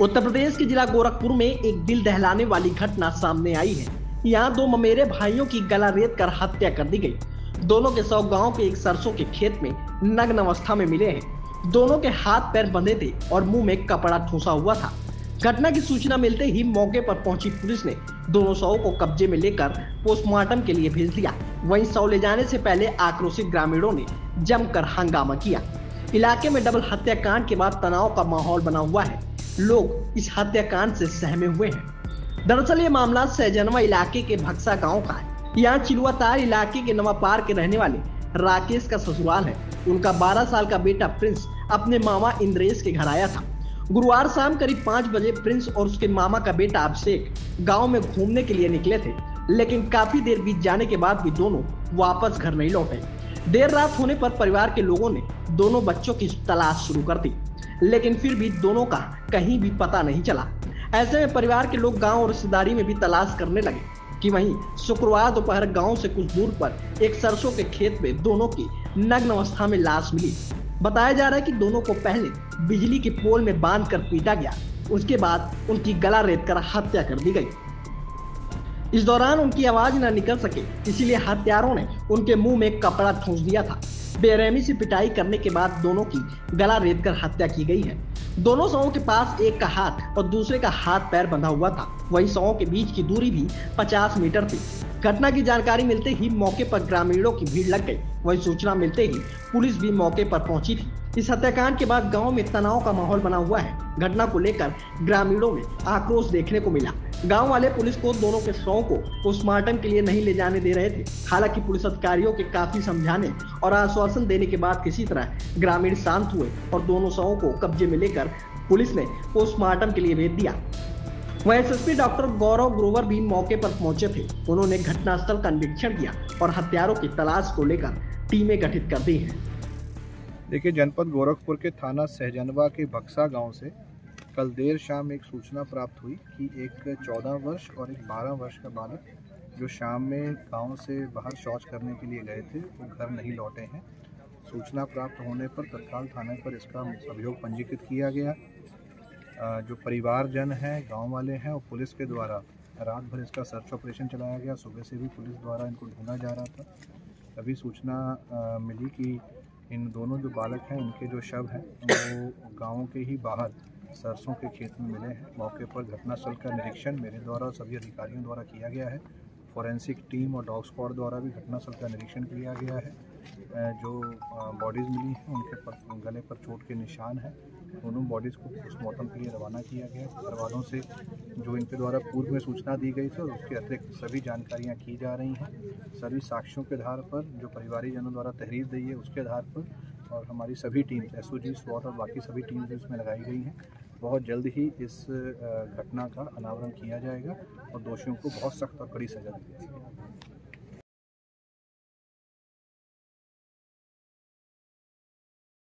उत्तर प्रदेश के जिला गोरखपुर में एक दिल दहलाने वाली घटना सामने आई है। यहाँ दो ममेरे भाइयों की गला रेत कर हत्या कर दी गई। दोनों के शव गांव के एक सरसों के खेत में नग्न अवस्था में मिले हैं। दोनों के हाथ पैर बंधे थे और मुंह में कपड़ा ठूंसा हुआ था। घटना की सूचना मिलते ही मौके पर पहुंची पुलिस ने दोनों शवों को कब्जे में लेकर पोस्टमार्टम के लिए भेज दिया। वहीं शव ले जाने से पहले आक्रोशित ग्रामीणों ने जमकर हंगामा किया। इलाके में डबल हत्याकांड के बाद तनाव का माहौल बना हुआ है। लोग इस हत्याकांड से सहमे हुए हैं। दरअसल ये मामला सहजनवा इलाके के भक्सा गांव का है। यहाँ चिलुआतार इलाके के नवापार के रहने वाले राकेश का ससुराल है। उनका 12 साल का बेटा प्रिंस अपने मामा इंद्रेश के घर आया था। गुरुवार शाम करीब 5 बजे प्रिंस और उसके मामा का बेटा अभिषेक गांव में घूमने के लिए निकले थे, लेकिन काफी देर बीत जाने के बाद भी दोनों वापस घर नहीं लौटे। देर रात होने पर परिवार के लोगों ने दोनों बच्चों की तलाश शुरू कर दी, लेकिन फिर भी दोनों का कहीं भी पता नहीं चला। ऐसे में परिवार के लोग गांव और रिश्तेदारी में भी तलाश करने लगे कि वहीं शुक्रवार दोपहर गांव से कुछ दूर पर एक सरसों के खेत में दोनों की नग्न अवस्था में लाश मिली। बताया जा रहा है कि दोनों को पहले बिजली के पोल में बांधकर पीटा गया, उसके बाद उनकी गला रेत कर हत्या कर दी गई। इस दौरान उनकी आवाज न निकल सके, इसीलिए हत्यारों ने उनके मुंह में कपड़ा ठूंस दिया था। बेरहमी से पिटाई करने के बाद दोनों की गला रेत कर हत्या की गई है। दोनों शवों के पास एक का हाथ और दूसरे का हाथ पैर बंधा हुआ था। वहीं शवों के बीच की दूरी भी 50 मीटर थी। घटना की जानकारी मिलते ही मौके पर ग्रामीणों की भीड़ लग गई। वहीं सूचना मिलते ही पुलिस भी मौके पर पहुंची थी। इस हत्याकांड के बाद गांव में तनाव का माहौल बना हुआ है। घटना को लेकर ग्रामीणों में आक्रोश देखने को मिला। गांव वाले पुलिस को दोनों के शवों को पोस्टमार्टम के लिए नहीं ले जाने दे रहे थे। हालांकि पुलिस अधिकारियों के काफी समझाने और आश्वासन देने के बाद किसी तरह ग्रामीण शांत हुए और दोनों शवों को कब्जे में लेकर पुलिस ने पोस्टमार्टम के लिए भेज दिया। वहीं एसएसपी डॉक्टर गौरव ग्रोवर भी मौके पर पहुंचे थे। उन्होंने घटनास्थल का निरीक्षण किया और हत्यारों की तलाश को लेकर टीमें गठित कर दी हैं। देखिए, जनपद गोरखपुर के थाना सहजनवा के भक्सा गांव से कल देर शाम एक सूचना प्राप्त हुई कि एक 14 वर्ष और एक 12 वर्ष का बालक जो शाम में गांव से बाहर शौच करने के लिए गए थे वो घर नहीं लौटे हैं। सूचना प्राप्त होने पर तत्काल थाने पर इसका अभियोग पंजीकृत किया गया। जो परिवारजन हैं, गांव वाले हैं और पुलिस के द्वारा रात भर इसका सर्च ऑपरेशन चलाया गया। सुबह से भी पुलिस द्वारा इनको ढूंढा जा रहा था। तभी सूचना मिली कि इन दोनों जो बालक हैं, इनके जो शव हैं वो गांव के ही बाहर सरसों के खेत में मिले हैं। मौके पर घटनास्थल का निरीक्षण मेरे द्वारा सभी अधिकारियों द्वारा किया गया है। फॉरेंसिक टीम और डॉग स्क्वाड द्वारा भी घटनास्थल का निरीक्षण किया गया है। जो बॉडीज़ मिली हैं उनके गले पर चोट के निशान हैं। दोनों बॉडीज़ को पोस्टमार्टम के लिए रवाना किया गया। परिवारों से जो इनके द्वारा पूर्व में सूचना दी गई थी और उसके अतिरिक्त सभी जानकारियाँ की जा रही हैं। सभी साक्ष्यों के आधार पर जो परिवारीजनों द्वारा तहरीर दी है उसके आधार पर और हमारी सभी टीम्स एसओजी, स्वॉट और बाकी सभी टीम्स इसमें लगाई गई हैं। बहुत जल्द ही इस घटना का अनावरण किया जाएगा और दोषियों को बहुत सख्त और कड़ी सजा दी जाएगी।